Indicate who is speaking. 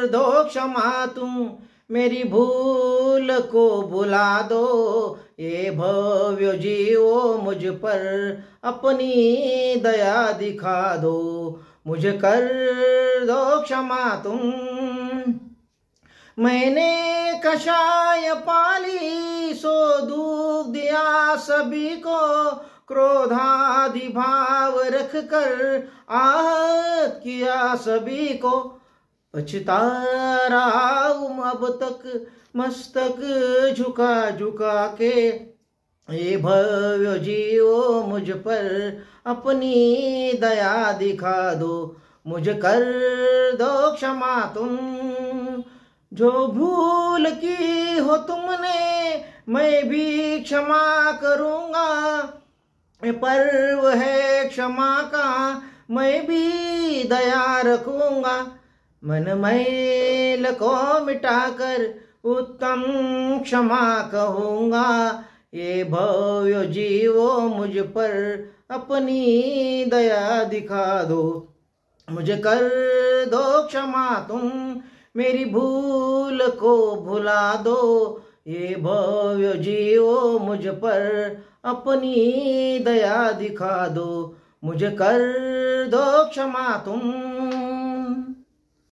Speaker 1: दो क्षमा तुम, मेरी भूल को भुला दो। ये भव्य जीवो मुझ पर अपनी दया दिखा दो। मुझे कर दो क्षमा तुम। मैंने कषाय पाली सो दुख दिया सभी को, क्रोधादि भाव रख कर आहत किया सभी को। पछता रहा हूँ अब तक मस्तक झुका झुका के। ये भव्य जीवो मुझ पर अपनी दया दिखा दो। मुझे कर दो क्षमा तुम। जो भूल की हो तुमने मैं भी क्षमा करूँगा। पर्व है क्षमा का मैं भी दया रखूँगा। मन मैल को मिटाकर उत्तम क्षमा कहूँगा। ये भव्य जीवो मुझ पर अपनी दया दिखा दो। मुझे कर दो क्षमा तुम, मेरी भूल को भुला दो। ये भव्य जीवो मुझ पर अपनी दया दिखा दो। मुझे कर दो क्षमा तुम।